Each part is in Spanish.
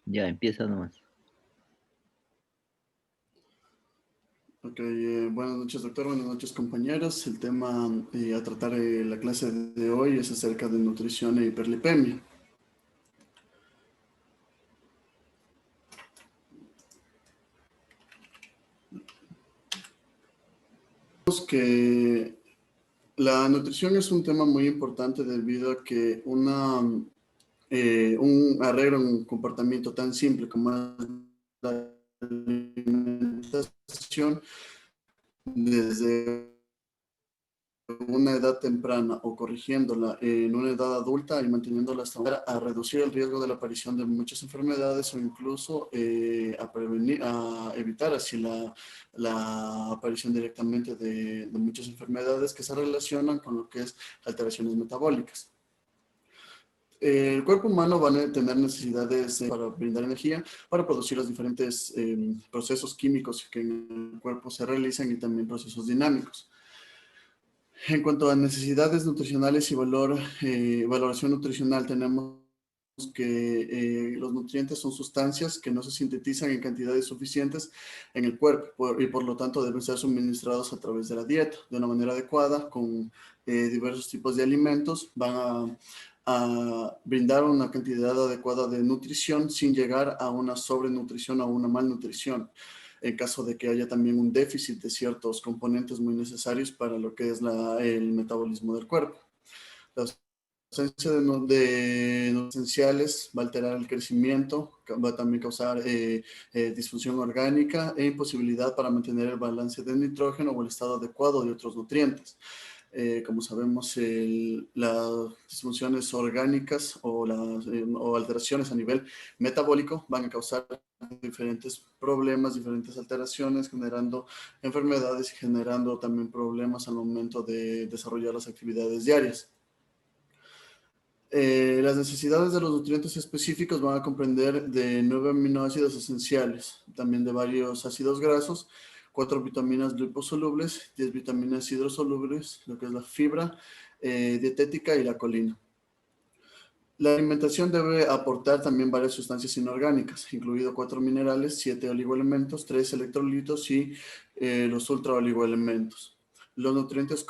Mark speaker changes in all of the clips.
Speaker 1: Ya, empieza nomás.
Speaker 2: Ok, buenas noches doctor, buenas noches compañeros. El tema a tratar la clase de hoy es acerca de nutrición e hiperlipemia. Vemos que la nutrición es un tema muy importante debido a que un arreglo en un comportamiento tan simple como es la alimentación desde una edad temprana o corrigiéndola en una edad adulta y manteniéndola hasta ahora a reducir el riesgo de la aparición de muchas enfermedades o incluso a prevenir, a evitar así la aparición directamente de muchas enfermedades que se relacionan con lo que es alteraciones metabólicas. El cuerpo humano va a tener necesidades para brindar energía, para producir los diferentes procesos químicos que en el cuerpo se realizan y también procesos dinámicos. En cuanto a necesidades nutricionales y valoración nutricional, tenemos que los nutrientes son sustancias que no se sintetizan en cantidades suficientes en el cuerpo y por lo tanto deben ser suministrados a través de la dieta de una manera adecuada con diversos tipos de alimentos. Van a brindar una cantidad adecuada de nutrición sin llegar a una sobrenutrición o una malnutrición en caso de que haya también un déficit de ciertos componentes muy necesarios para lo que es el metabolismo del cuerpo. La ausencia de esenciales va a alterar el crecimiento, va a también causar disfunción orgánica e imposibilidad para mantener el balance de nitrógeno o el estado adecuado de otros nutrientes. Como sabemos, las disfunciones orgánicas o alteraciones a nivel metabólico van a causar diferentes problemas, diferentes alteraciones, generando enfermedades y generando también problemas al momento de desarrollar las actividades diarias. Las necesidades de los nutrientes específicos van a comprender de 9 aminoácidos esenciales, también de varios ácidos grasos, 4 vitaminas liposolubles, 10 vitaminas hidrosolubles, lo que es la fibra dietética y la colina. La alimentación debe aportar también varias sustancias inorgánicas, incluido 4 minerales, 7 oligoelementos, 3 electrolitos y los ultraoligoelementos. Los nutrientes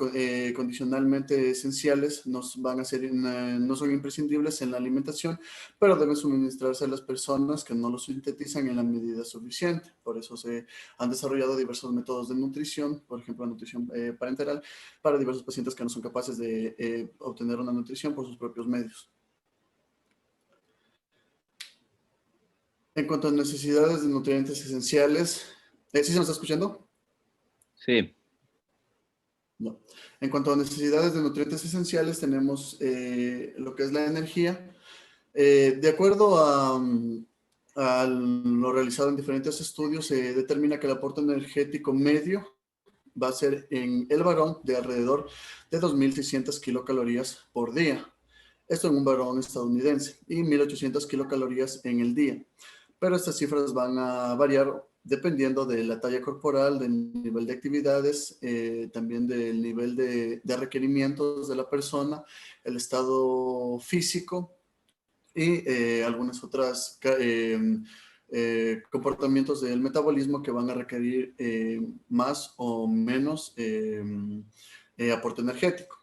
Speaker 2: condicionalmente esenciales no son imprescindibles en la alimentación, pero deben suministrarse a las personas que no los sintetizan en la medida suficiente. Por eso se han desarrollado diversos métodos de nutrición, por ejemplo, la nutrición parenteral, para diversos pacientes que no son capaces de obtener una nutrición por sus propios medios. En cuanto a necesidades de nutrientes esenciales, ¿sí se me está escuchando?
Speaker 1: Sí,
Speaker 2: No. En cuanto a necesidades de nutrientes esenciales, tenemos lo que es la energía. De acuerdo a lo realizado en diferentes estudios, se determina que el aporte energético medio va a ser en el varón de alrededor de 2.600 kilocalorías por día. Esto en un varón estadounidense y 1.800 kilocalorías en el día. Pero estas cifras van a variar dependiendo de la talla corporal, del nivel de actividades, también del nivel de requerimientos de la persona, el estado físico y algunas otras comportamientos del metabolismo que van a requerir más o menos aporte energético.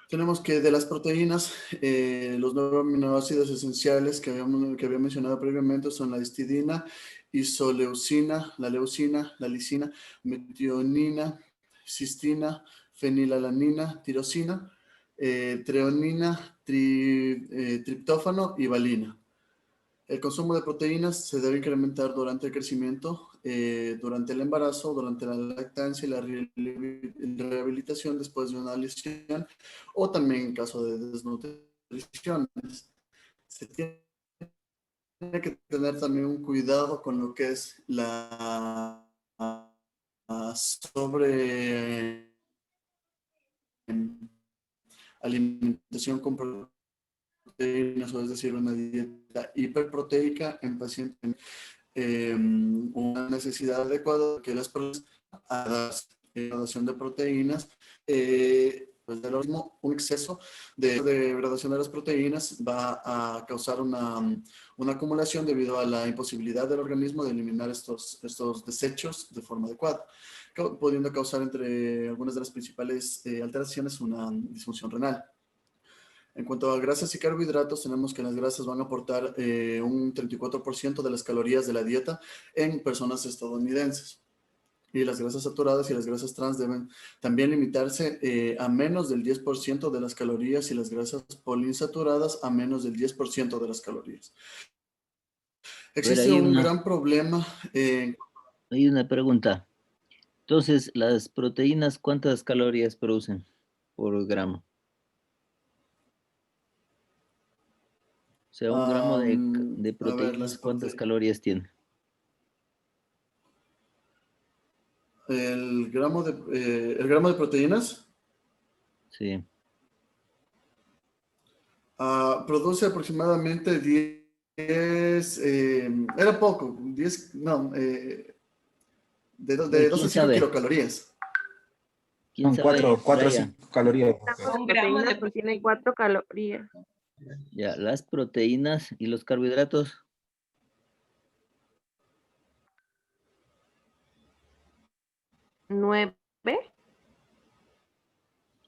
Speaker 2: Tenemos que de las proteínas, los 9 aminoácidos esenciales que había mencionado previamente son la histidina, isoleucina, la leucina, la lisina, metionina, cistina, fenilalanina, tirosina, treonina, triptófano y valina. El consumo de proteínas se debe incrementar durante el crecimiento, durante el embarazo, durante la lactancia y la rehabilitación después de una lesión o también en caso de desnutrición. Se tiene que tener también un cuidado con lo que es la sobre alimentación con proteínas, o es decir, una dieta hiperproteica en pacientes una necesidad adecuada que las personas a la dotación de proteínas del organismo, un exceso de degradación de las proteínas va a causar una acumulación debido a la imposibilidad del organismo de eliminar estos desechos de forma adecuada, pudiendo causar entre algunas de las principales alteraciones una disfunción renal. En cuanto a grasas y carbohidratos, tenemos que las grasas van a aportar un 34% de las calorías de la dieta en personas estadounidenses. Y las grasas saturadas y las grasas trans deben también limitarse a menos del 10% de las calorías y las grasas poliinsaturadas a menos del 10% de las calorías.
Speaker 1: A ver,
Speaker 2: Existe un gran problema.
Speaker 1: hay una pregunta. Entonces, las proteínas, ¿cuántas calorías producen por gramo? O sea, un gramo de
Speaker 2: A ver,
Speaker 1: proteínas, ¿cuántas calorías tiene?
Speaker 2: el gramo de proteínas
Speaker 1: Sí.
Speaker 2: produce aproximadamente 10, era poco, 10, no,
Speaker 1: A ver,
Speaker 2: de 2
Speaker 1: ¿quién
Speaker 2: a 5
Speaker 1: sabe?
Speaker 2: kilocalorías.
Speaker 1: ¿Quién
Speaker 3: Son
Speaker 1: sabe?
Speaker 3: 4 o
Speaker 1: Raya.
Speaker 3: 5 calorías.
Speaker 4: Gramos de proteína pues tiene 4 calorías.
Speaker 1: Ya, las proteínas y los carbohidratos.
Speaker 4: 9.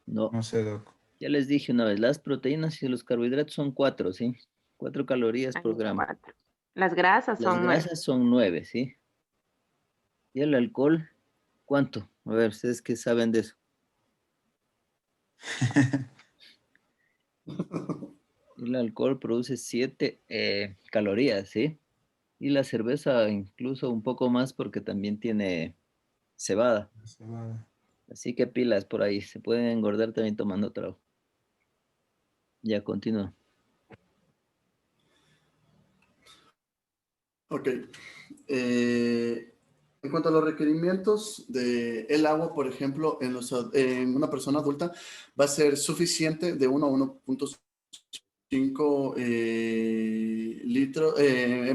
Speaker 1: No,
Speaker 3: No sé, Doc.
Speaker 1: ya les dije una vez, las proteínas y los carbohidratos son 4, ¿sí? 4 calorías por gramo.
Speaker 4: Las grasas
Speaker 1: Las
Speaker 4: son 9.
Speaker 1: grasas son 9, ¿sí? ¿Y el alcohol? ¿Cuánto? A ver, ustedes qué saben de eso. El alcohol produce 7 calorías, ¿sí? Y la cerveza incluso un poco más porque también tiene cebada. Así que pilas por ahí. Se pueden engordar también tomando trago. Ya, continúa.
Speaker 2: Ok. En cuanto a los requerimientos del agua, por ejemplo, en una persona adulta va a ser suficiente de 1 a 1.5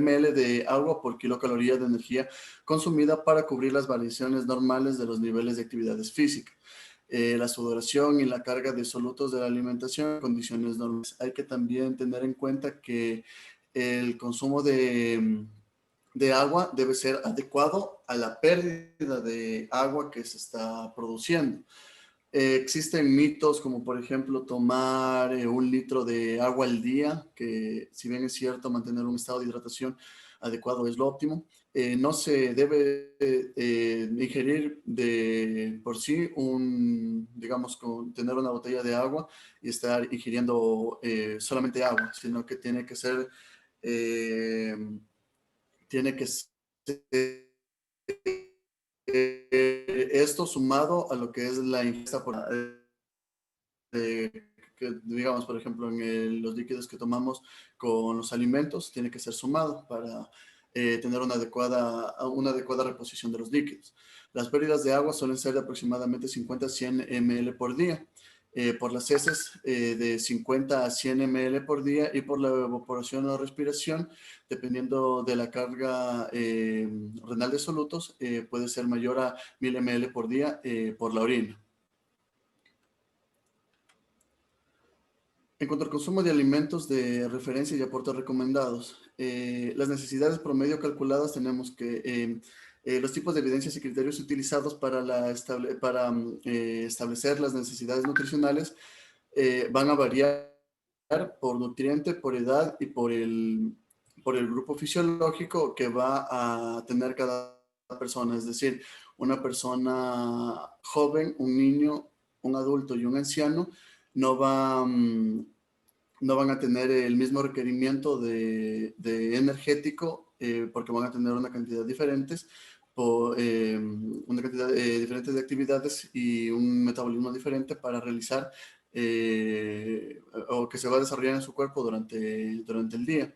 Speaker 2: ml de agua por kilocaloría de energía consumida para cubrir las variaciones normales de los niveles de actividades físicas. La sudoración y la carga de solutos de la alimentación en condiciones normales. Hay que también tener en cuenta que el consumo de agua debe ser adecuado a la pérdida de agua que se está produciendo. Existen mitos como por ejemplo tomar 1 litro de agua al día, que si bien es cierto mantener un estado de hidratación adecuado es lo óptimo, no se debe ingerir de por sí digamos, tener una botella de agua y estar ingiriendo solamente agua, sino que eh, tiene que ser esto sumado a lo que es la ingesta digamos, por ejemplo, en los líquidos que tomamos con los alimentos, tiene que ser sumado para tener una adecuada reposición de los líquidos. Las pérdidas de agua suelen ser de aproximadamente 50 a 100 ml por día. Por las heces de 50 a 100 ml por día y por la evaporación o respiración, dependiendo de la carga renal de solutos, puede ser mayor a 1000 ml por día por la orina. En cuanto al consumo de alimentos de referencia y aportes recomendados, las necesidades promedio calculadas tenemos que los tipos de evidencias y criterios utilizados para establecer las necesidades nutricionales van a variar por nutriente, por edad y por el grupo fisiológico que va a tener cada persona. Es decir, una persona joven, un niño, un adulto y un anciano no van a tener el mismo requerimiento de energético porque van a tener una cantidad diferentes, una cantidad diferente de actividades y un metabolismo diferente para realizar o que se va a desarrollar en su cuerpo durante el día.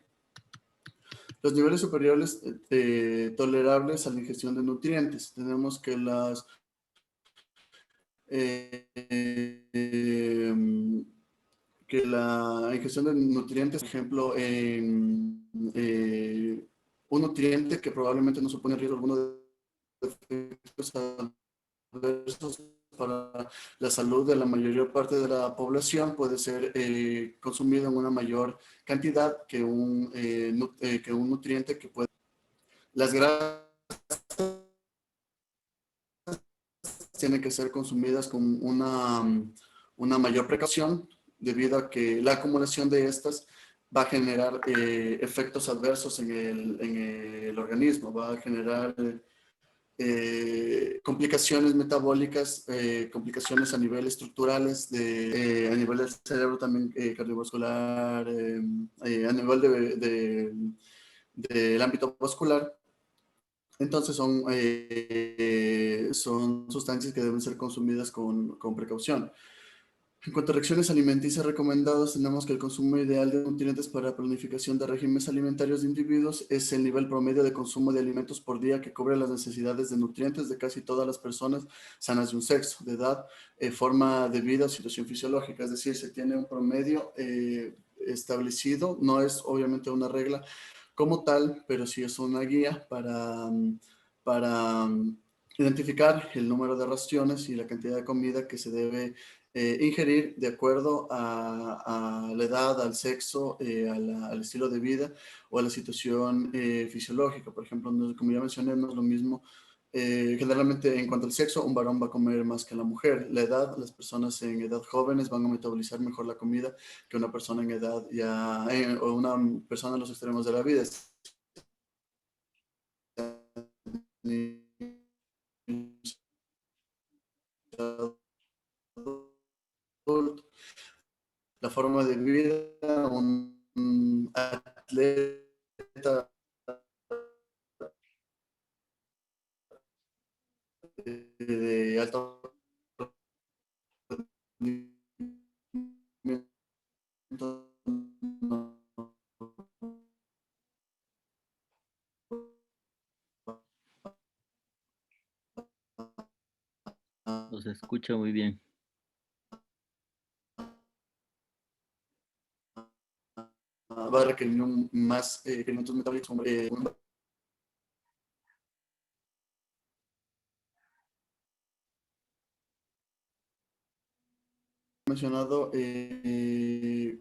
Speaker 2: Los niveles superiores tolerables a la ingestión de nutrientes. Tenemos que la ingestión de nutrientes, por ejemplo, un nutriente que probablemente no supone riesgo alguno de efectos adversos para la salud de la mayor parte de la población puede ser consumido en una mayor cantidad que un nutriente que puede. Las grasas tienen que ser consumidas con una mayor precaución debido a que la acumulación de estas va a generar efectos adversos en el organismo, va a generar complicaciones metabólicas, complicaciones a nivel estructurales, a nivel del cerebro también cardiovascular, a nivel del ámbito vascular. Entonces son sustancias que deben ser consumidas con precaución. En cuanto a reacciones alimenticias recomendadas, tenemos que el consumo ideal de nutrientes para planificación de regímenes alimentarios de individuos es el nivel promedio de consumo de alimentos por día que cubre las necesidades de nutrientes de casi todas las personas sanas de un sexo, de edad, forma de vida o situación fisiológica. Es decir, se tiene un promedio establecido, no es obviamente una regla como tal, pero sí es una guía para identificar el número de raciones y la cantidad de comida que se debe ingerir de acuerdo a la edad, al sexo, al estilo de vida o a la situación fisiológica. Por ejemplo, como ya mencioné, no es lo mismo. Generalmente, en cuanto al sexo, un varón va a comer más que la mujer. La edad, las personas en edad jóvenes van a metabolizar mejor la comida que una persona en edad ya, o una persona en los extremos de la vida. La forma de vida, un atleta de alto rendimiento
Speaker 1: No se escucha muy bien.
Speaker 2: va a requerir más elementos metabólicos como mencionado,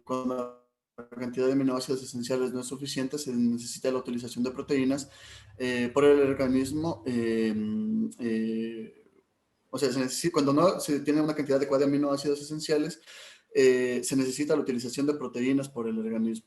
Speaker 2: cuando la cantidad de aminoácidos esenciales no es suficiente, se necesita la utilización de proteínas por el organismo. O sea, cuando no se tiene una cantidad adecuada de aminoácidos esenciales, se necesita la utilización de proteínas por el organismo.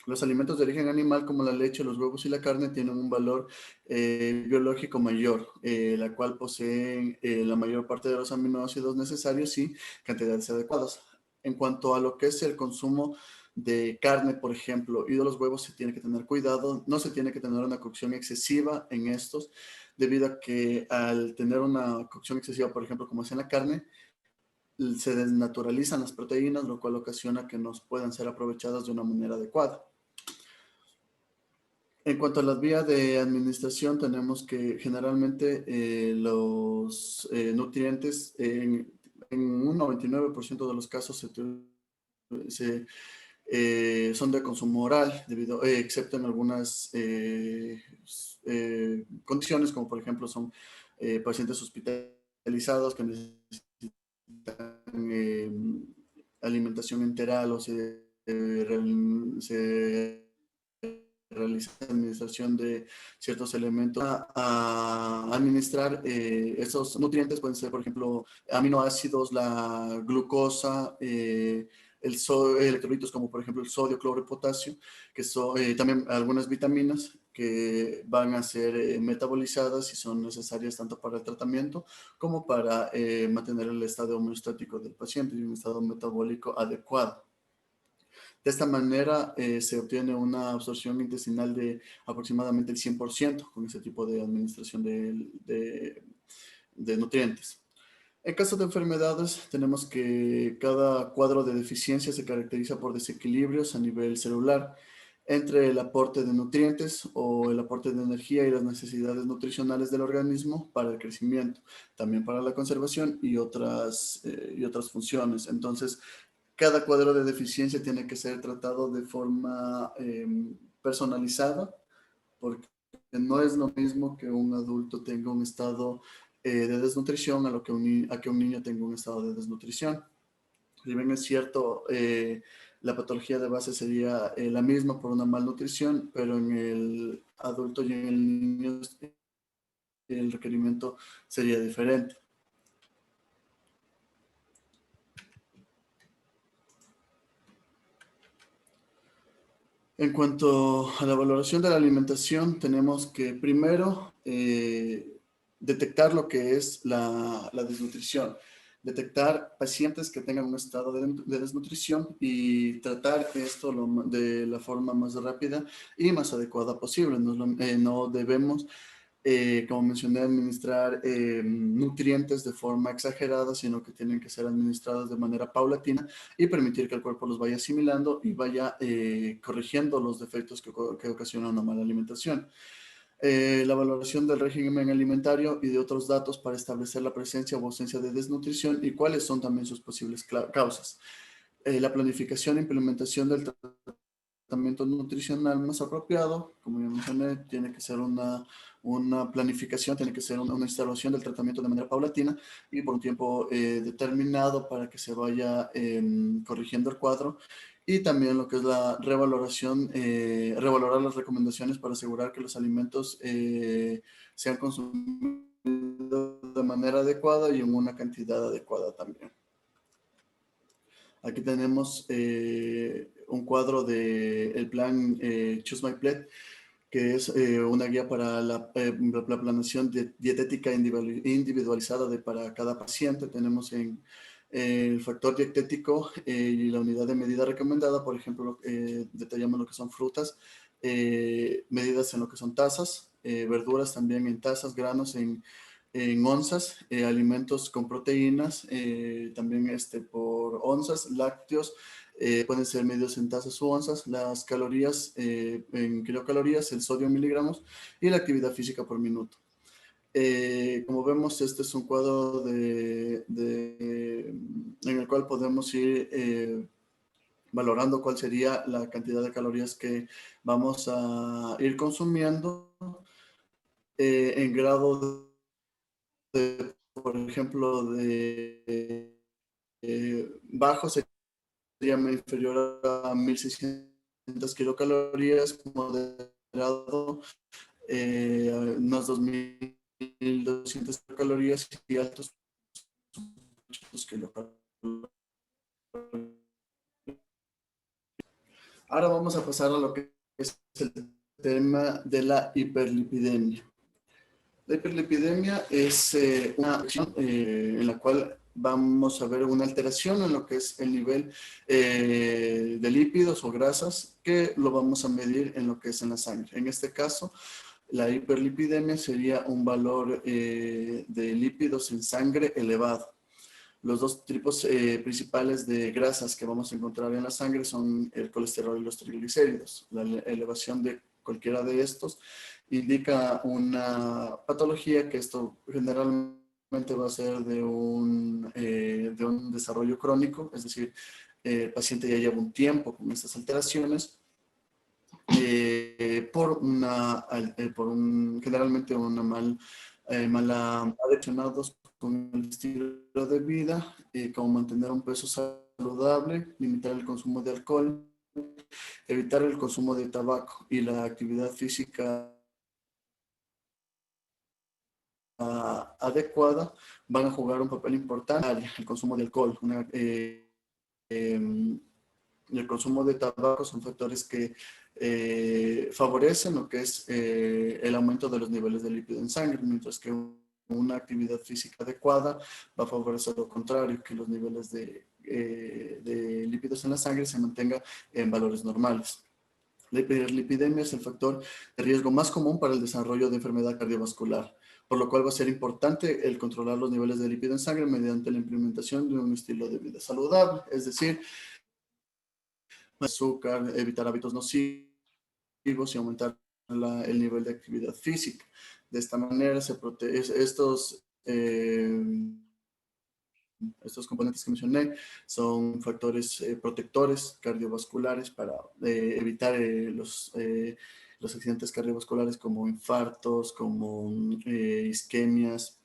Speaker 2: Los alimentos de origen animal como la leche, los huevos y la carne tienen un valor biológico mayor, la cual poseen la mayor parte de los aminoácidos necesarios y cantidades adecuadas. En cuanto a lo que es el consumo de carne, por ejemplo, y de los huevos, se tiene que tener cuidado. No se tiene que tener una cocción excesiva en estos, debido a que al tener una cocción excesiva, por ejemplo, como es en la carne, se desnaturalizan las proteínas, lo cual ocasiona que no puedan ser aprovechadas de una manera adecuada. En cuanto a las vías de administración, tenemos que generalmente los nutrientes en un 99% de los casos son de consumo oral, excepto en algunas condiciones, como por ejemplo son pacientes hospitalizados que necesitan alimentación enteral o se realiza administración de ciertos elementos a administrar esos nutrientes. Pueden ser, por ejemplo, aminoácidos, la glucosa, electrolitos como por ejemplo el sodio, cloro y potasio, que son también algunas vitaminas que van a ser metabolizadas y son necesarias tanto para el tratamiento como para mantener el estado homeostático del paciente y un estado metabólico adecuado. De esta manera se obtiene una absorción intestinal de aproximadamente el 100% con ese tipo de administración de nutrientes. En caso de enfermedades, tenemos que cada cuadro de deficiencia se caracteriza por desequilibrios a nivel celular entre el aporte de nutrientes o el aporte de energía y las necesidades nutricionales del organismo para el crecimiento, también para la conservación y otras funciones. Entonces, cada cuadro de deficiencia tiene que ser tratado de forma personalizada, porque no es lo mismo que un adulto tenga un estado de desnutrición a que un niño tenga un estado de desnutrición. Si bien es cierto, la patología de base sería la misma por una malnutrición, pero en el adulto y en el niño el requerimiento sería diferente. En cuanto a la valoración de la alimentación, tenemos que primero detectar lo que es la desnutrición, detectar pacientes que tengan un estado de desnutrición y tratar esto de la forma más rápida y más adecuada posible. No debemos como mencioné, administrar nutrientes de forma exagerada, sino que tienen que ser administrados de manera paulatina y permitir que el cuerpo los vaya asimilando y vaya corrigiendo los defectos que ocasiona una mala alimentación. La valoración del régimen alimentario y de otros datos para establecer la presencia o ausencia de desnutrición y cuáles son también sus posibles causas. La planificación e implementación del tratamiento nutricional más apropiado, como ya mencioné, tiene que ser una planificación, tiene que ser una instalación del tratamiento de manera paulatina y por un tiempo determinado para que se vaya corrigiendo el cuadro. Y también lo que es la revaloración, revalorar las recomendaciones para asegurar que los alimentos sean consumidos de manera adecuada y en una cantidad adecuada también. Aquí tenemos un cuadro del plan Choose My Plate, que es una guía para la planeación dietética individualizada para cada paciente. Tenemos en el factor dietético y la unidad de medida recomendada, por ejemplo, detallamos lo que son frutas, medidas en lo que son tazas, verduras también en tazas, granos en onzas, alimentos con proteínas, también por onzas, lácteos, pueden ser medidos en tazas u onzas, las calorías en kilocalorías, el sodio en miligramos y la actividad física por minuto. Como vemos, este es un cuadro en el cual podemos ir valorando cuál sería la cantidad de calorías que vamos a ir consumiendo en grado por ejemplo, bajo sería inferior a 1600 kilocalorías, moderado unos 2200 calorías y altos 800 kilocalorías. Ahora vamos a pasar a lo que es el tema de la hiperlipidemia. La hiperlipidemia es una acción en la cual vamos a ver una alteración en lo que es el nivel de lípidos o grasas que lo vamos a medir en lo que es en la sangre. En este caso, la hiperlipidemia sería un valor de lípidos en sangre elevado. Los dos tipos principales de grasas que vamos a encontrar en la sangre son el colesterol y los triglicéridos. La elevación de cualquiera de estos indica una patología que esto generalmente va a ser de un desarrollo crónico, es decir, el paciente ya lleva un tiempo con estas alteraciones generalmente una mala adiccionados con el estilo de vida, como mantener un peso saludable, limitar el consumo de alcohol, evitar el consumo de tabaco y la actividad física adecuada van a jugar un papel importante. El consumo de alcohol, y el consumo de tabaco son factores que favorecen lo que es el aumento de los niveles de lípido en sangre, mientras que una actividad física adecuada va a favorecer lo contrario, que los niveles de lípidos en la sangre se mantengan en valores normales. La hiperlipidemia es el factor de riesgo más común para el desarrollo de enfermedad cardiovascular, por lo cual va a ser importante el controlar los niveles de lípido en sangre mediante la implementación de un estilo de vida saludable, es decir, azúcar, evitar hábitos nocivos y aumentar el nivel de actividad física. De esta manera se protege estos componentes que mencioné son factores protectores cardiovasculares para evitar los accidentes cardiovasculares como infartos, como isquemias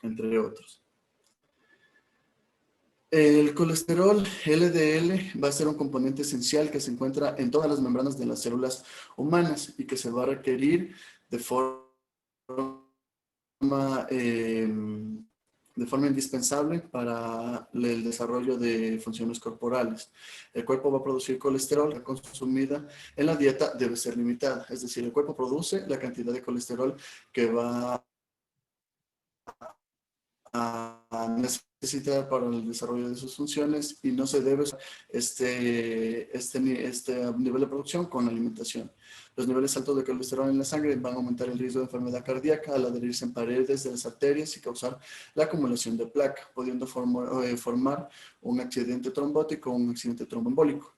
Speaker 2: entre otros. El colesterol LDL va a ser un componente esencial que se encuentra en todas las membranas de las células humanas y que se va a requerir de forma indispensable para el desarrollo de funciones corporales. El cuerpo va a producir colesterol, la consumida en la dieta debe ser limitada, es decir, el cuerpo produce la cantidad de colesterol que va a necesitar para el desarrollo de sus funciones y no se debe este nivel de producción con la alimentación. Los niveles altos de colesterol en la sangre van a aumentar el riesgo de enfermedad cardíaca al adherirse en paredes de las arterias y causar la acumulación de placa, pudiendo formar un accidente trombótico o un accidente tromboembólico.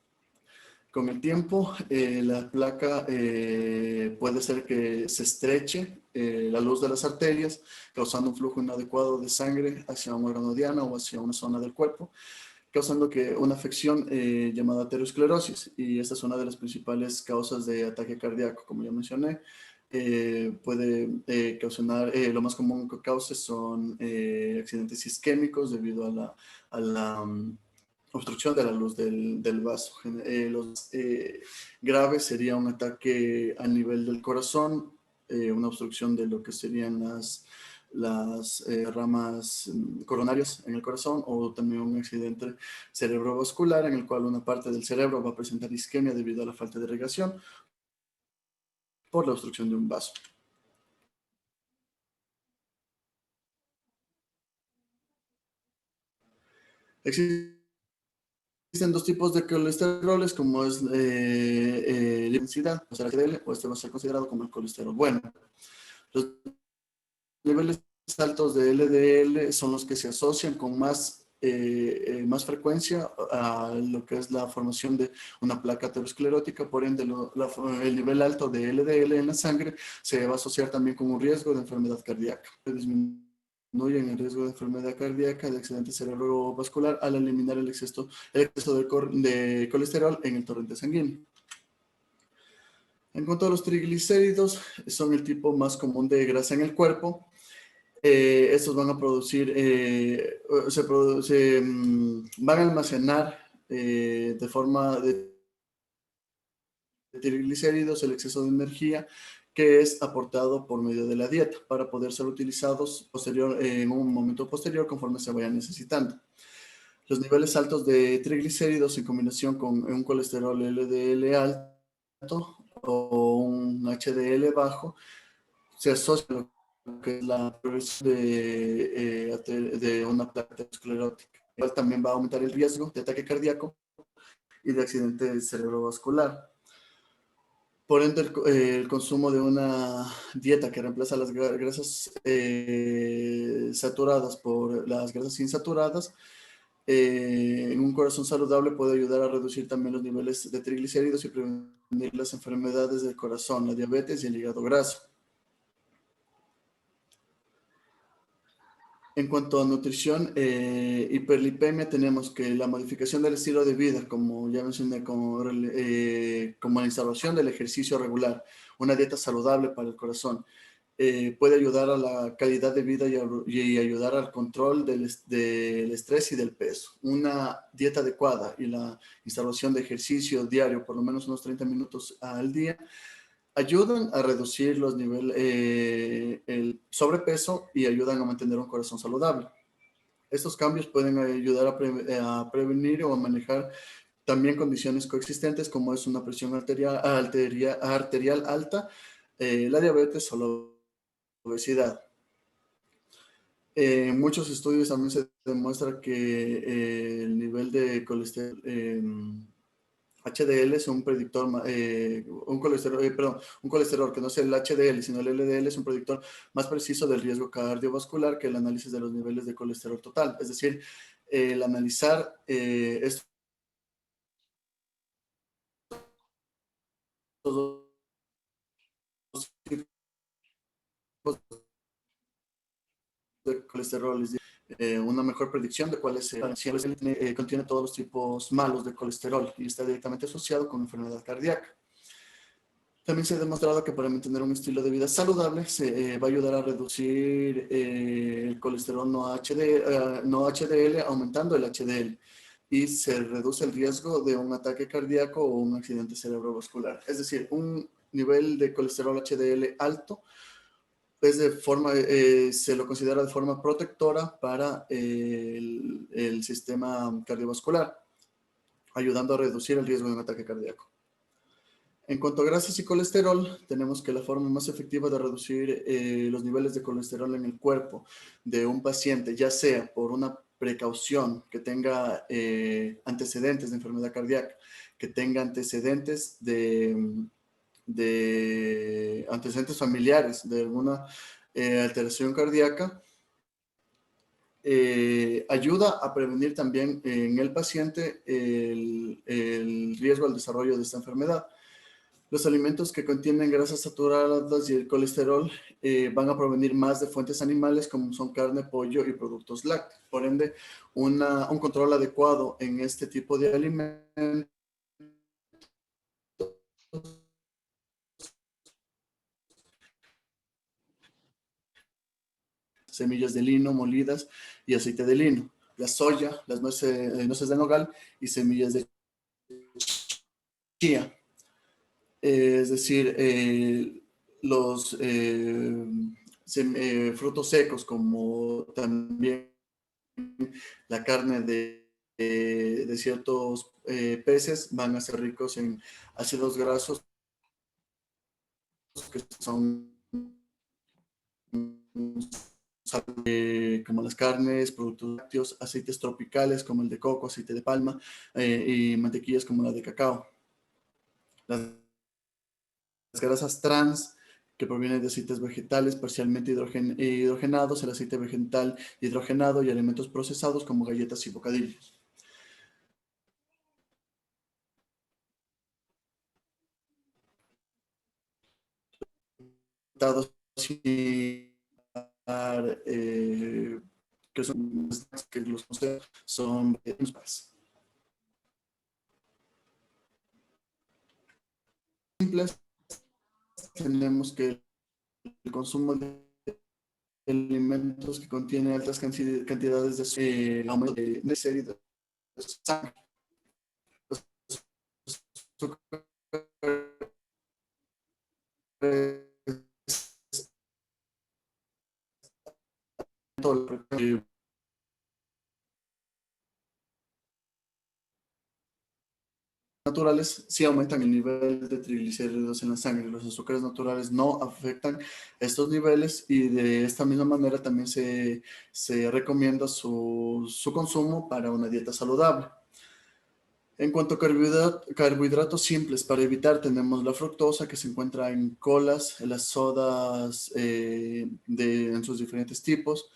Speaker 2: Con el tiempo, la placa puede ser que se estreche la luz de las arterias, causando un flujo inadecuado de sangre hacia un órgano diana o hacia una zona del cuerpo, causando una afección llamada aterosclerosis. Y esta es una de las principales causas de ataque cardíaco, como ya mencioné. Puede causar, lo más común que cause son accidentes isquémicos debido a la obstrucción de la luz del vaso. Los graves sería un ataque a nivel del corazón, una obstrucción de lo que serían las ramas coronarias en el corazón, o también un accidente cerebrovascular en el cual una parte del cerebro va a presentar isquemia debido a la falta de irrigación por la obstrucción de un vaso. Existen dos tipos de colesteroles, como es la densidad, o sea, el HDL, o este va a ser considerado como el colesterol bueno. Los niveles altos de LDL son los que se asocian con más frecuencia a lo que es la formación de una placa aterosclerótica. Por ende, el nivel alto de LDL en la sangre se va a asociar también con un riesgo de enfermedad cardíaca. Disminuyen el riesgo de enfermedad cardíaca, de accidente cerebrovascular, al eliminar el exceso de colesterol en el torrente sanguíneo. En cuanto a los triglicéridos, son el tipo más común de grasa en el cuerpo. Estos van a producir, van a almacenar de forma de triglicéridos el exceso de energía que es aportado por medio de la dieta para poder ser utilizados en un momento posterior conforme se vayan necesitando. Los niveles altos de triglicéridos en combinación con un colesterol LDL alto o un HDL bajo se asocian a lo que es la progresión de una placa aterosclerótica. Igual también va a aumentar el riesgo de ataque cardíaco y de accidente cerebrovascular. Por ende, el consumo de una dieta que reemplaza las grasas saturadas por las grasas insaturadas en un corazón saludable puede ayudar a reducir también los niveles de triglicéridos y prevenir las enfermedades del corazón, la diabetes y el hígado graso. En cuanto a nutrición, hiperlipemia, tenemos que la modificación del estilo de vida, como ya mencioné, como la instauración del ejercicio regular, una dieta saludable para el corazón, puede ayudar a la calidad de vida y ayudar al control del estrés y del peso. Una dieta adecuada y la instauración de ejercicio diario, por lo menos unos 30 minutos al día, ayudan a reducir el sobrepeso y ayudan a mantener un corazón saludable. Estos cambios pueden ayudar a prevenir o a manejar también condiciones coexistentes como es una presión arterial alta, la diabetes o la obesidad. En muchos estudios también se demuestra que el nivel de colesterol HDL es un predictor, un colesterol que no es el HDL, sino el LDL es un predictor más preciso del riesgo cardiovascular que el análisis de los niveles de colesterol total. Es decir, el analizar estos dos tipos de colesterol es una mejor predicción de cuál es contiene todos los tipos malos de colesterol y está directamente asociado con enfermedad cardíaca. También se ha demostrado que para mantener un estilo de vida saludable se va a ayudar a reducir el colesterol no HDL, aumentando el HDL, y se reduce el riesgo de un ataque cardíaco o un accidente cerebrovascular. Es decir, un nivel de colesterol HDL alto es se lo considera de forma protectora para el sistema cardiovascular, ayudando a reducir el riesgo de un ataque cardíaco. En cuanto a grasas y colesterol, tenemos que la forma más efectiva de reducir los niveles de colesterol en el cuerpo de un paciente, ya sea por una precaución que tenga antecedentes de enfermedad cardíaca, que tenga antecedentes de antecedentes familiares de alguna alteración cardíaca, ayuda a prevenir también en el paciente el riesgo al desarrollo de esta enfermedad. Los alimentos que contienen grasas saturadas y el colesterol van a provenir más de fuentes animales como son carne, pollo y productos lácteos. Por ende, un control adecuado en este tipo de alimentos, semillas de lino molidas y aceite de lino, la soya, las nueces de nogal y semillas de chía. Es decir, los frutos secos como también la carne de ciertos peces van a ser ricos en ácidos grasos que son como las carnes, productos lácteos, aceites tropicales como el de coco, aceite de palma y mantequillas como la de cacao. Las grasas trans que provienen de aceites vegetales parcialmente hidrogenados, el aceite vegetal hidrogenado y alimentos procesados como galletas y bocadillos. Que son que los conceptos son simples. Tenemos que el consumo de alimentos que contienen altas cantidades de aumento de serie de sangre. Naturales sí aumentan el nivel de triglicéridos en la sangre. Los azúcares naturales no afectan estos niveles y de esta misma manera también se recomienda su consumo para una dieta saludable. En cuanto a carbohidratos simples para evitar, tenemos la fructosa que se encuentra en colas, en las sodas en sus diferentes tipos,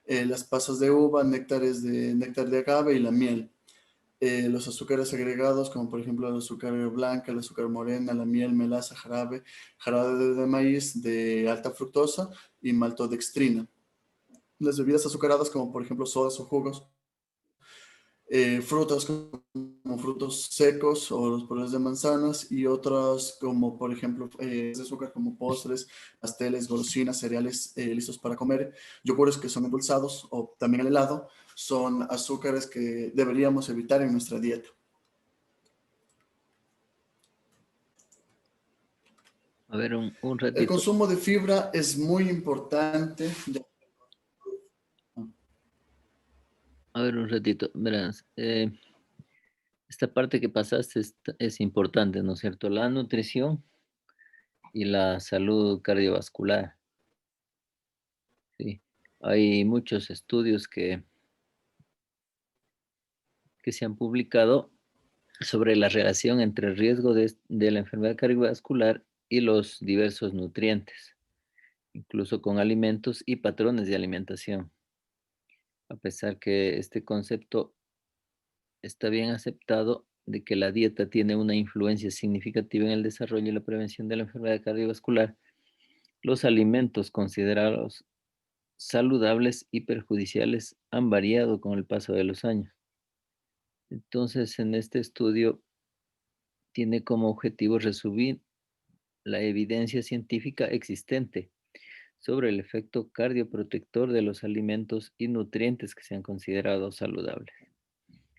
Speaker 2: las pasas de uva, néctar de agave y la miel. Los azúcares agregados, como por ejemplo el azúcar blanca, el azúcar morena, la miel, melaza, jarabe de maíz de alta fructosa y maltodextrina. Las bebidas azucaradas, como por ejemplo sodas o jugos, frutas como frutos secos o los puros de manzanas y otras como por ejemplo de azúcar como postres, pasteles, golosinas, cereales listos para comer, yogures que son endulzados o también el helado, son azúcares que deberíamos evitar en nuestra dieta.
Speaker 1: A ver, un
Speaker 2: El
Speaker 1: ratito.
Speaker 2: consumo de fibra es muy importante.
Speaker 1: A ver, un ratito. Verás, esta parte que pasaste es importante, ¿no es cierto? La nutrición y la salud cardiovascular. Sí. Hay muchos estudios que se han publicado sobre la relación entre el riesgo de la enfermedad cardiovascular y los diversos nutrientes, incluso con alimentos y patrones de alimentación. A pesar que este concepto está bien aceptado de que la dieta tiene una influencia significativa en el desarrollo y la prevención de la enfermedad cardiovascular, los alimentos considerados saludables y perjudiciales han variado con el paso de los años. Entonces, en este estudio tiene como objetivo resumir la evidencia científica existente sobre el efecto cardioprotector de los alimentos y nutrientes que se han considerado saludables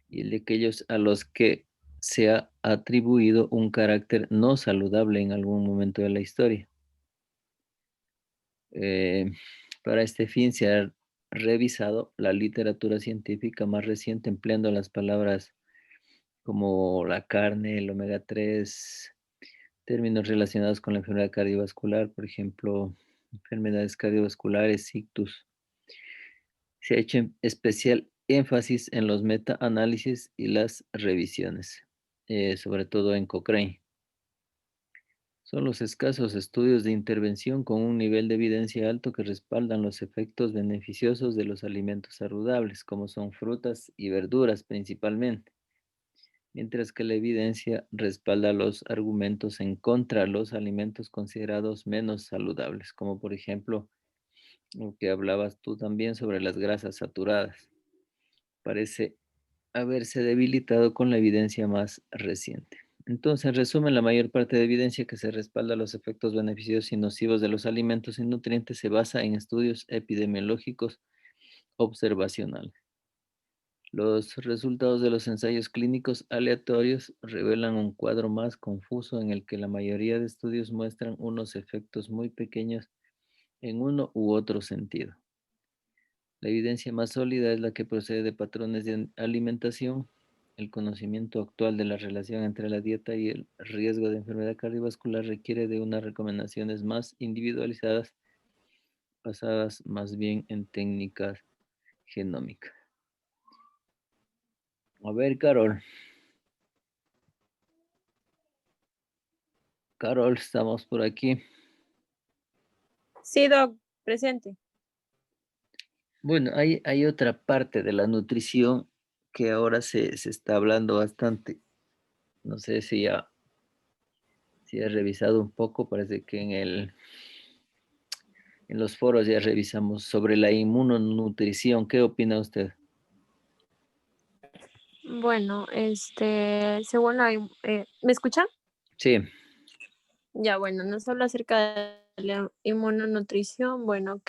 Speaker 1: y el de aquellos a los que se ha atribuido un carácter no saludable en algún momento de la historia. Eh, para este fin se ha revisado la literatura científica más reciente empleando las palabras como la carne, el omega 3, términos relacionados con la enfermedad cardiovascular, por ejemplo, enfermedades cardiovasculares, ictus. Se ha hecho especial énfasis en los meta-análisis y las revisiones, sobre todo en Cochrane. Son los escasos estudios de intervención con un nivel de evidencia alto que respaldan los efectos beneficiosos de los alimentos saludables, como son frutas y verduras principalmente, mientras que la evidencia respalda los argumentos en contra de los alimentos considerados menos saludables, como por ejemplo lo que hablabas tú también sobre las grasas saturadas. Parece haberse debilitado con la evidencia más reciente. Entonces, en resumen, la mayor parte de evidencia que se respalda los efectos beneficiosos y nocivos de los alimentos y nutrientes se basa en estudios epidemiológicos observacionales. Los resultados de los ensayos clínicos aleatorios revelan un cuadro más confuso en el que la mayoría de estudios muestran unos efectos muy pequeños en uno u otro sentido. La evidencia más sólida es la que procede de patrones de alimentación. El conocimiento actual de la relación entre la dieta y el riesgo de enfermedad cardiovascular requiere de unas recomendaciones más individualizadas, basadas más bien en técnicas genómicas. A ver, Carol. Carol, estamos por aquí.
Speaker 3: Sí, Doc, presente.
Speaker 1: Bueno, hay otra parte de la nutrición que ahora se está hablando bastante. No sé si has revisado un poco, parece que en los foros ya revisamos sobre la inmunonutrición. ¿Qué opina usted?
Speaker 3: Bueno, según ¿me escuchan?
Speaker 1: Sí,
Speaker 3: Ya, bueno, nos habla acerca de la inmunonutrición, bueno,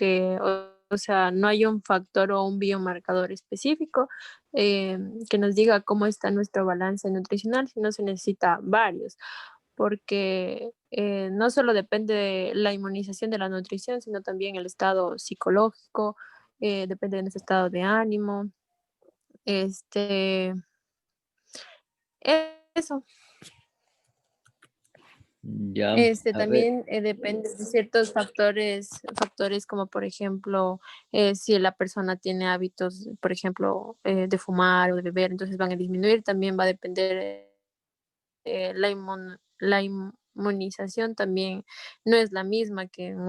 Speaker 3: o sea, no hay un factor o un biomarcador específico que nos diga cómo está nuestro balance nutricional, sino se necesita varios, porque no solo depende de la inmunización de la nutrición, sino también el estado psicológico, depende de nuestro estado de ánimo, este, eso.
Speaker 1: ya, a ver,
Speaker 3: También depende de ciertos factores como por ejemplo, si la persona tiene hábitos, por ejemplo, de fumar o de beber, entonces van a disminuir. También va a depender la inmunización también no es la misma que en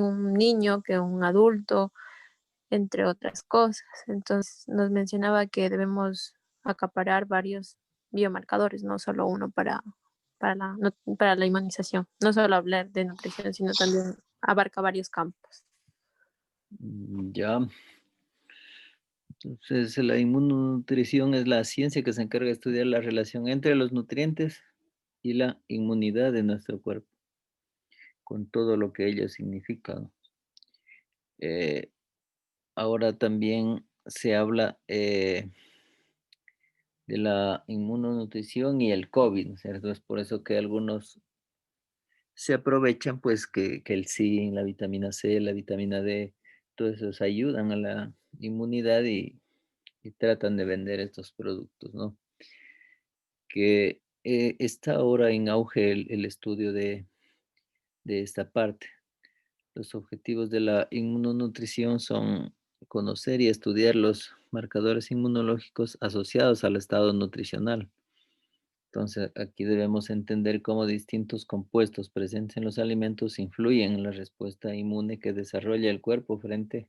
Speaker 3: un niño, que un adulto, entre otras cosas. Entonces nos mencionaba que debemos acaparar varios biomarcadores, no solo uno para la inmunización. No solo hablar de nutrición, sino también abarca varios campos.
Speaker 1: ya. Entonces, la inmunonutrición es la ciencia que se encarga de estudiar la relación entre los nutrientes y la inmunidad de nuestro cuerpo, con todo lo que ello significa, ¿no? Eh, Ahora también se habla de la inmunonutrición y el COVID, ¿no es cierto? Es por eso que algunos se aprovechan, pues, que el zinc, la vitamina C, la vitamina D, todos esos ayudan a la inmunidad y tratan de vender estos productos, ¿no? Que está ahora en auge el estudio de esta parte. Los objetivos de la inmunonutrición son conocer y estudiar los marcadores inmunológicos asociados al estado nutricional. Entonces, aquí debemos entender cómo distintos compuestos presentes en los alimentos influyen en la respuesta inmune que desarrolla el cuerpo frente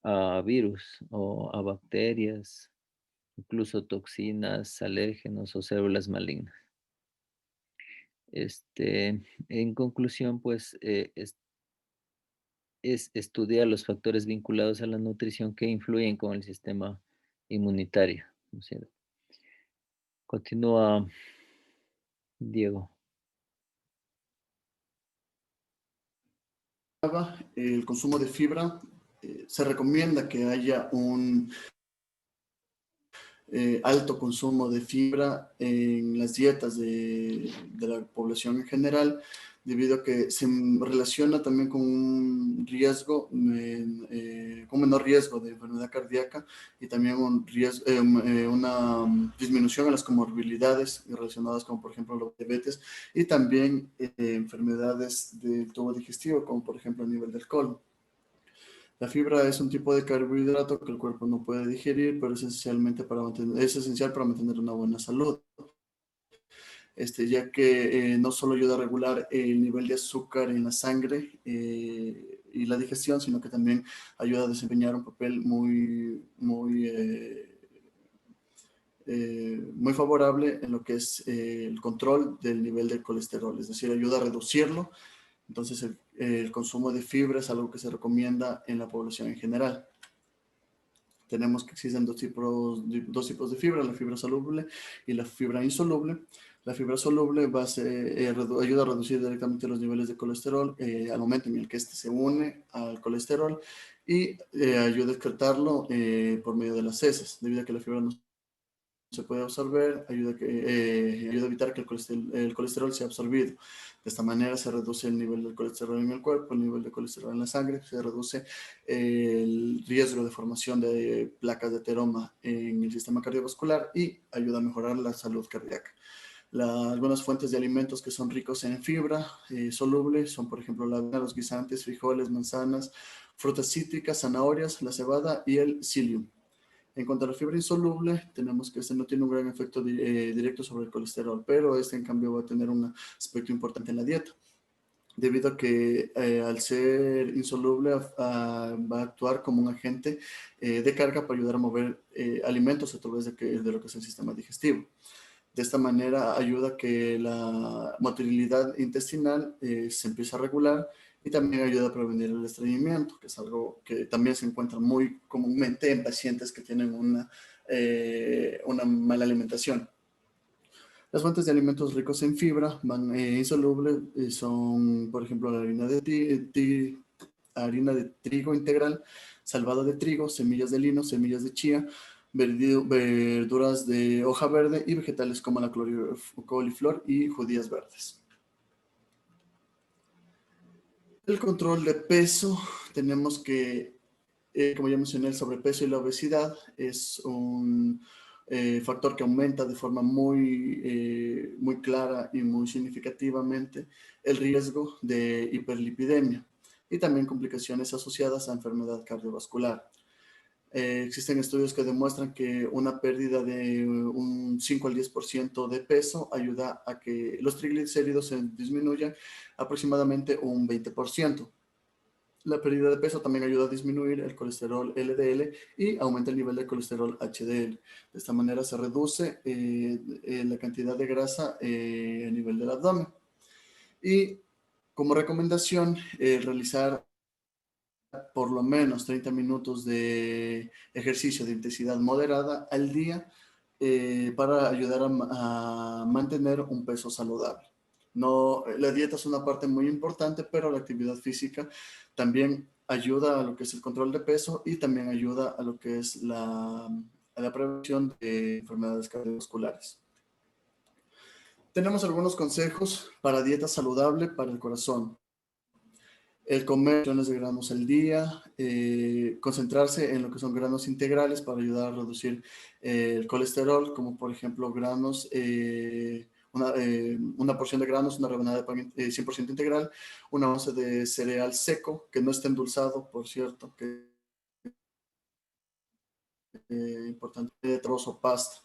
Speaker 1: a virus o a bacterias, incluso toxinas, alérgenos o células malignas. En conclusión, pues es estudiar los factores vinculados a la nutrición que influyen con el sistema inmunitario, ¿no es cierto? Continúa, Diego.
Speaker 2: el consumo de fibra, se recomienda que haya un alto consumo de fibra en las dietas de la población en general, debido a que se relaciona también con un riesgo, con menor riesgo de enfermedad cardíaca y también un riesgo, una disminución en las comorbilidades relacionadas con, por ejemplo, la diabetes y también enfermedades del tubo digestivo, como por ejemplo a nivel del colon. La fibra es un tipo de carbohidrato que el cuerpo no puede digerir, pero es es esencial para mantener una buena salud. Ya que no solo ayuda a regular el nivel de azúcar en la sangre y la digestión, sino que también ayuda a desempeñar un papel muy favorable en lo que es el control del nivel de colesterol, es decir, ayuda a reducirlo. Entonces, el consumo de fibra es algo que se recomienda en la población en general. Tenemos que existen dos tipos de fibra, la fibra soluble y la fibra insoluble. La fibra soluble ayuda a reducir directamente los niveles de colesterol al momento en el que éste se une al colesterol y ayuda a excretarlo por medio de las heces, debido a que la fibra no se puede absorber, ayuda a evitar que el colesterol sea absorbido. De esta manera se reduce el nivel del colesterol en el cuerpo, el nivel de colesterol en la sangre, se reduce el riesgo de formación de placas de ateroma en el sistema cardiovascular y ayuda a mejorar la salud cardíaca. Algunas fuentes de alimentos que son ricos en fibra soluble son, por ejemplo, la avena, los guisantes, frijoles, manzanas, frutas cítricas, zanahorias, la cebada y el psyllium. En cuanto a la fibra insoluble, tenemos que este no tiene un gran efecto directo sobre el colesterol, pero este en cambio va a tener un aspecto importante en la dieta, debido a que al ser insoluble va a actuar como un agente de carga para ayudar a mover alimentos a través de lo que es el sistema digestivo. De esta manera ayuda a que la motilidad intestinal se empiece a regular y también ayuda a prevenir el estreñimiento, que es algo que también se encuentra muy comúnmente en pacientes que tienen una mala alimentación. Las fuentes de alimentos ricos en fibra insolubles son, por ejemplo, la harina de trigo integral, salvado de trigo, semillas de lino, semillas de chía, verduras de hoja verde y vegetales como la coliflor y judías verdes. El control de peso, tenemos que, como ya mencioné, el sobrepeso y la obesidad es un factor que aumenta de forma muy clara y muy significativamente el riesgo de hiperlipidemia y también complicaciones asociadas a enfermedad cardiovascular. Existen estudios que demuestran que una pérdida de un 5 al 10% de peso ayuda a que los triglicéridos se disminuyan aproximadamente un 20%. La pérdida de peso también ayuda a disminuir el colesterol LDL y aumenta el nivel de colesterol HDL. De esta manera se reduce la cantidad de grasa a nivel del abdomen. Y como recomendación, realizar por lo menos 30 minutos de ejercicio de intensidad moderada al día para ayudar a mantener un peso saludable. No, la dieta es una parte muy importante, pero la actividad física también ayuda a lo que es el control de peso y también ayuda a lo que es a la prevención de enfermedades cardiovasculares. Tenemos algunos consejos para dieta saludable para el corazón. El comer porciones de granos al día, concentrarse en lo que son granos integrales para ayudar a reducir el colesterol, como por ejemplo granos, una porción de granos, una rebanada de pan 100% integral, una onza de cereal seco, que no esté endulzado, por cierto, que es importante, trozo, pasta.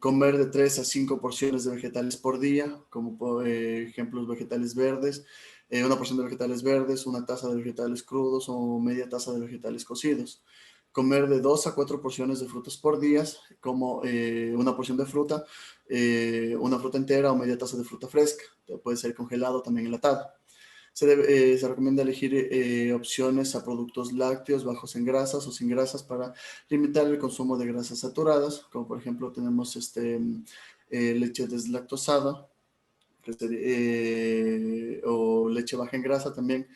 Speaker 2: Comer de 3 a 5 porciones de vegetales por día, como por ejemplo los vegetales verdes, una porción de vegetales verdes, una taza de vegetales crudos o media taza de vegetales cocidos. Comer de 2 a 4 porciones de frutas por día, como una porción de fruta, una fruta entera o media taza de fruta fresca. Puede ser congelado, también enlatado. Se recomienda elegir opciones a productos lácteos bajos en grasas o sin grasas para limitar el consumo de grasas saturadas, como por ejemplo tenemos leche deslactosada, que o leche baja en grasa también.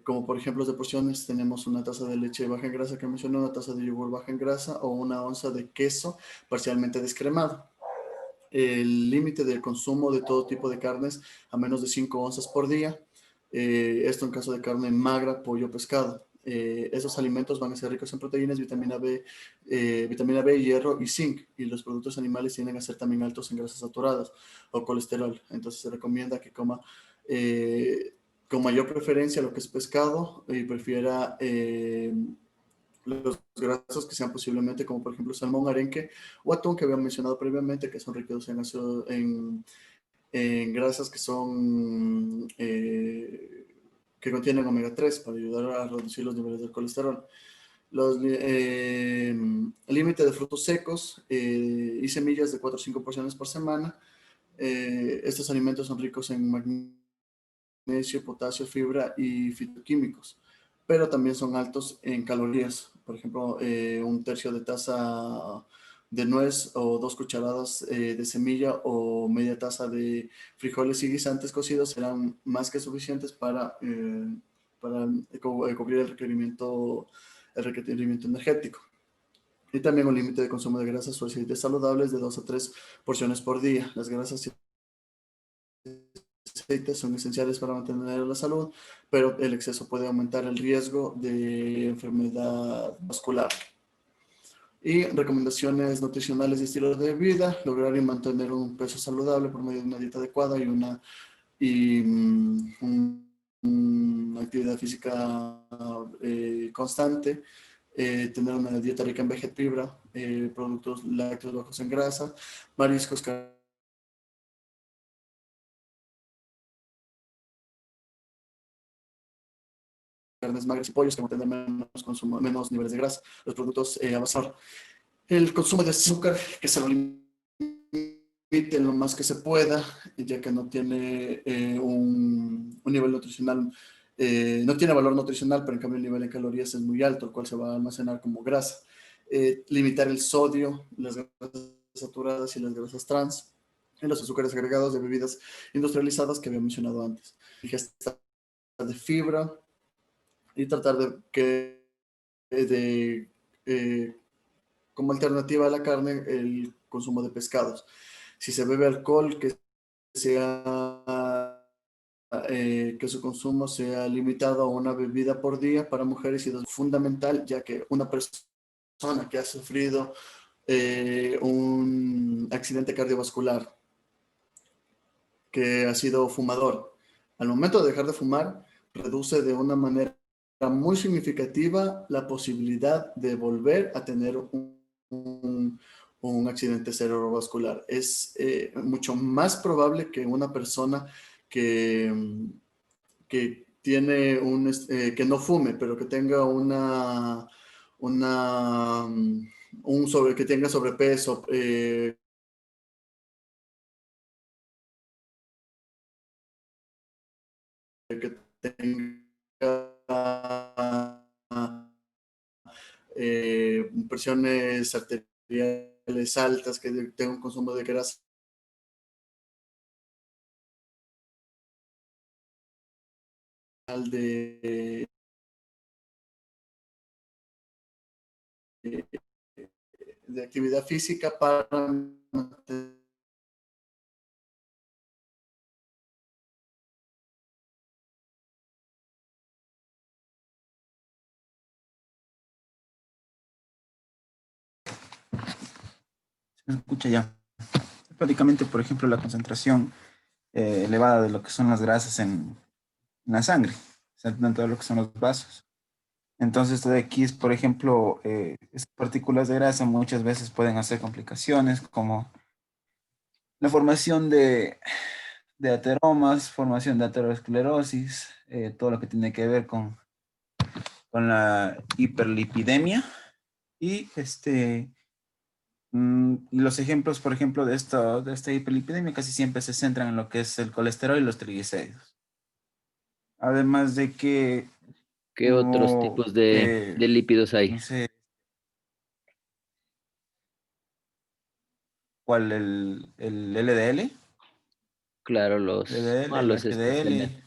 Speaker 2: Como por ejemplo de porciones, tenemos una taza de leche baja en grasa que mencioné, una taza de yogur baja en grasa o una onza de queso parcialmente descremado. El límite de consumo de todo tipo de carnes a menos de 5 onzas por día. Esto en caso de carne magra, pollo, pescado. Esos alimentos van a ser ricos en proteínas, vitamina B, hierro y zinc. Y los productos animales tienden a ser también altos en grasas saturadas o colesterol. Entonces se recomienda que coma con mayor preferencia lo que es pescado y prefiera los grasos que sean posiblemente como por ejemplo salmón, arenque o atún que había mencionado previamente, que son ricos en grasas que son que contienen omega 3 para ayudar a reducir los niveles del colesterol. El límite de frutos secos y semillas de 4 o 5 porciones por semana. Estos alimentos son ricos en magnesio, potasio, fibra y fitoquímicos, pero también son altos en calorías. Por ejemplo, un tercio de taza de nuez o 2 cucharadas de semilla o media taza de frijoles y guisantes cocidos serán más que suficientes para cubrir el requerimiento energético. Y también un límite de consumo de grasas o aceites saludables de 2 a 3 porciones por día. Las grasas aceites son esenciales para mantener la salud, pero el exceso puede aumentar el riesgo de enfermedad vascular. Y recomendaciones nutricionales y estilos de vida: lograr y mantener un peso saludable por medio de una dieta adecuada y una actividad física constante. Tener una dieta rica en fibra, productos lácteos bajos en grasa, mariscos, carnes magras y pollos que mantengan menos niveles de grasa, los productos a base. El consumo de azúcar, que se lo limite lo más que se pueda, ya que no tiene un nivel nutricional, no tiene valor nutricional, pero en cambio el nivel en calorías es muy alto, el cual se va a almacenar como grasa. Limitar el sodio, las grasas saturadas y las grasas trans, y los azúcares agregados de bebidas industrializadas que había mencionado antes. Ingesta de fibra, y tratar como alternativa a la carne, el consumo de pescados. Si se bebe alcohol, que su consumo sea limitado a una bebida por día para mujeres, y es fundamental, ya que una persona que ha sufrido un accidente cardiovascular, que ha sido fumador, al momento de dejar de fumar, reduce de una manera muy significativa la posibilidad de volver a tener un accidente cerebrovascular. Es mucho más probable que una persona que, que no fume, pero que tenga que tenga sobrepeso, que tenga presiones arteriales altas, que tenga un consumo de grasa de, de actividad física para mantener
Speaker 5: Se escucha ya. Prácticamente, por ejemplo, la concentración elevada de lo que son las grasas en la sangre, o sea, dentro de lo que son los vasos. Entonces, esto de aquí es, por ejemplo, estas partículas de grasa muchas veces pueden hacer complicaciones como la formación de ateromas, formación de aterosclerosis, todo lo que tiene que ver con la hiperlipidemia y y los ejemplos, por ejemplo, de esta hiperlipidemia casi siempre se centran en lo que es el colesterol y los triglicéridos. Además de que,
Speaker 1: ¿Qué otros
Speaker 5: como,
Speaker 1: tipos de lípidos hay?
Speaker 5: no sé, ¿cuál? El LDL.
Speaker 1: Claro, los
Speaker 5: LDL, el
Speaker 1: malos
Speaker 5: HDL.
Speaker 1: especialmente.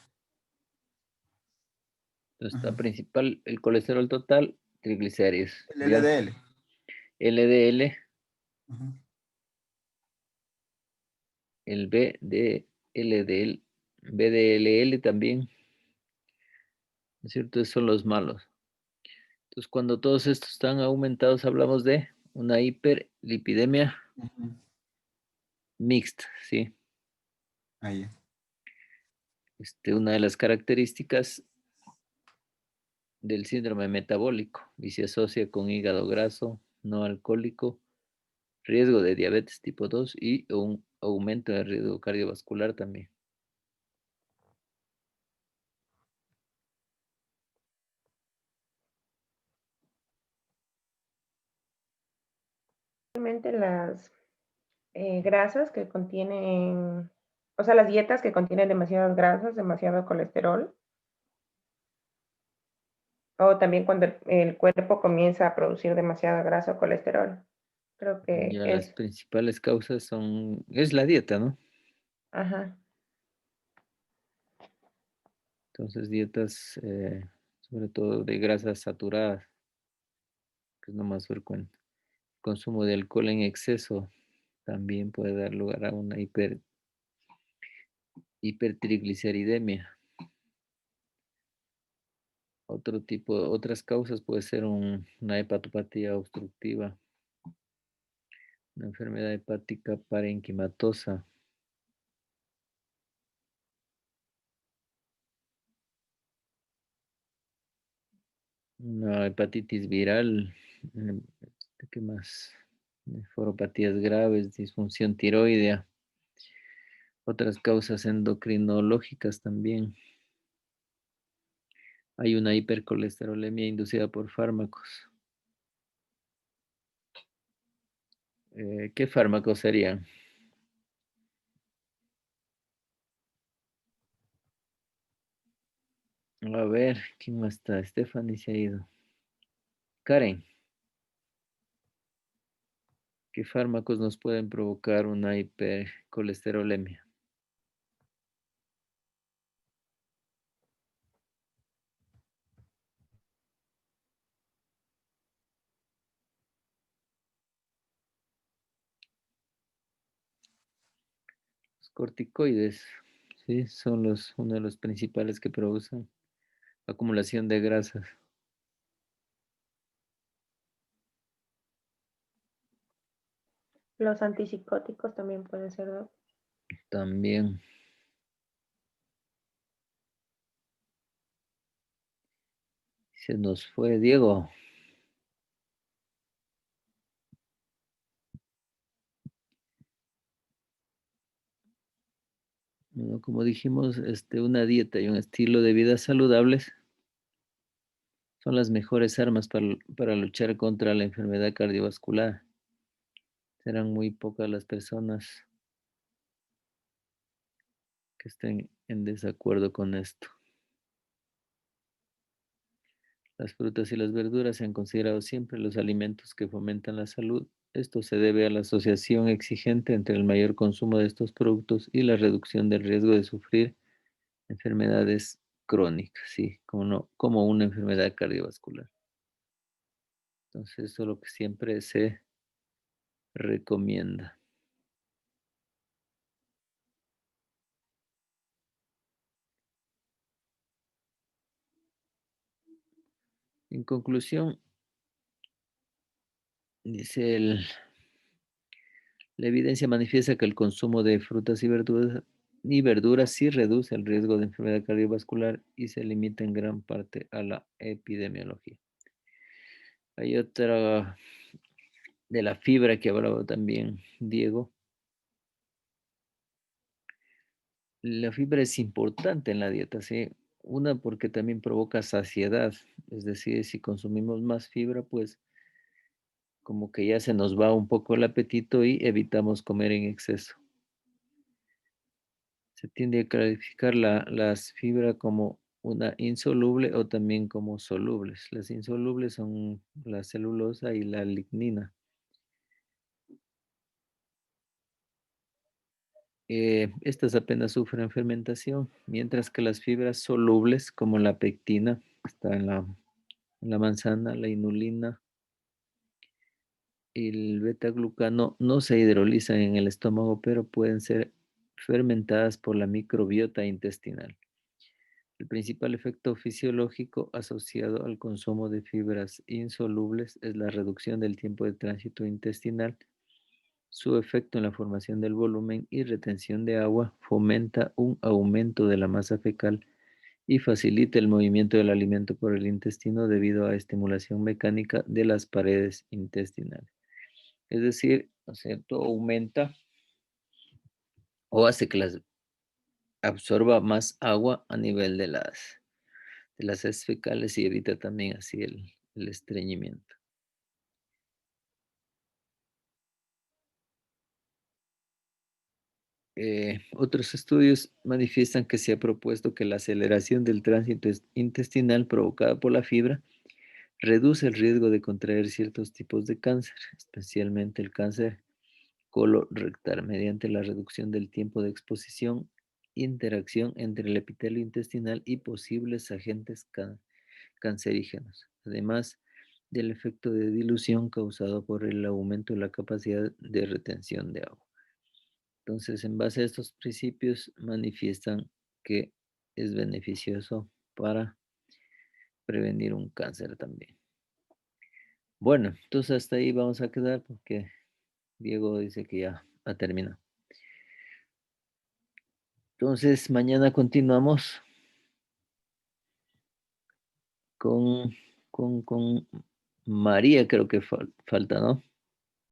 Speaker 1: Entonces está
Speaker 5: Ajá.
Speaker 1: principal el colesterol total, triglicéridos.
Speaker 5: El
Speaker 1: ¿Ya?
Speaker 5: LDL.
Speaker 1: LDL,
Speaker 5: Ajá.
Speaker 1: el BDLDL, BDLL también, ¿no es cierto? Esos son los malos. Entonces, cuando todos estos están aumentados, hablamos de una hiperlipidemia
Speaker 5: Ujú.
Speaker 1: mixta, ¿sí?
Speaker 5: Ahí.
Speaker 1: Una de las características del síndrome metabólico y se asocia con hígado graso, no alcohólico, riesgo de diabetes tipo 2 y un aumento del riesgo cardiovascular también.
Speaker 4: Realmente las grasas que contienen, o sea, las dietas que contienen demasiadas grasas, demasiado colesterol, o también cuando el cuerpo comienza a producir demasiada grasa o colesterol. Creo que
Speaker 1: Ya las
Speaker 4: es,
Speaker 1: principales causas es la dieta, ¿no?
Speaker 4: ajá.
Speaker 1: Entonces dietas, sobre todo de grasas saturadas, que es lo más frecuente. Consumo de alcohol en exceso también puede dar lugar a una hipertrigliceridemia. Otras causas puede ser una hepatopatía obstructiva, una enfermedad hepática parenquimatosa, una hepatitis viral, ¿qué más? Nefropatías graves, disfunción tiroidea, otras causas endocrinológicas también. Hay una hipercolesterolemia inducida por fármacos. ¿Qué fármacos serían? A ver, ¿quién más está? Stephanie se ha ido. Karen, ¿qué fármacos nos pueden provocar una hipercolesterolemia? Los corticoides, sí, son uno de los principales que producen acumulación de grasas.
Speaker 4: Los antipsicóticos también pueden ser, ¿no?
Speaker 1: También se nos fue Diego. Bueno, como dijimos, una dieta y un estilo de vida saludables son las mejores armas para luchar contra la enfermedad cardiovascular. Serán muy pocas las personas que estén en desacuerdo con esto. Las frutas y las verduras se han considerado siempre los alimentos que fomentan la salud. Esto se debe a la asociación exigente entre el mayor consumo de estos productos y la reducción del riesgo de sufrir enfermedades crónicas, sí, como una enfermedad cardiovascular. Entonces, eso es lo que siempre se recomienda. En conclusión, dice la evidencia manifiesta que el consumo de frutas y verduras sí reduce el riesgo de enfermedad cardiovascular y se limita en gran parte a la epidemiología. Hay otra de la fibra que hablaba también Diego. La fibra es importante en la dieta, ¿sí? Una porque también provoca saciedad, es decir, si consumimos más fibra, pues como que ya se nos va un poco el apetito y evitamos comer en exceso. Se tiende a clasificar las fibras como una insoluble o también como solubles. Las insolubles son la celulosa y la lignina. Estas apenas sufren fermentación, mientras que las fibras solubles, como la pectina, está en la manzana, la inulina y el beta-glucano, no se hidrolizan en el estómago, pero pueden ser fermentadas por la microbiota intestinal. El principal efecto fisiológico asociado al consumo de fibras insolubles es la reducción del tiempo de tránsito intestinal. Su efecto en la formación del volumen y retención de agua fomenta un aumento de la masa fecal y facilita el movimiento del alimento por el intestino debido a estimulación mecánica de las paredes intestinales. Es decir, ¿no es cierto?, aumenta o hace que las absorba más agua a nivel de las heces fecales y evita también así el estreñimiento. Otros estudios manifiestan que se ha propuesto que la aceleración del tránsito intestinal provocada por la fibra reduce el riesgo de contraer ciertos tipos de cáncer, especialmente el cáncer colorectal, mediante la reducción del tiempo de exposición, interacción entre el epitelio intestinal y posibles agentes cancerígenos, además del efecto de dilución causado por el aumento de la capacidad de retención de agua. Entonces, en base a estos principios, manifiestan que es beneficioso para prevenir un cáncer también. Bueno, entonces hasta ahí vamos a quedar porque Diego dice que ya ha terminado. Entonces, mañana continuamos con María, creo que falta, ¿no?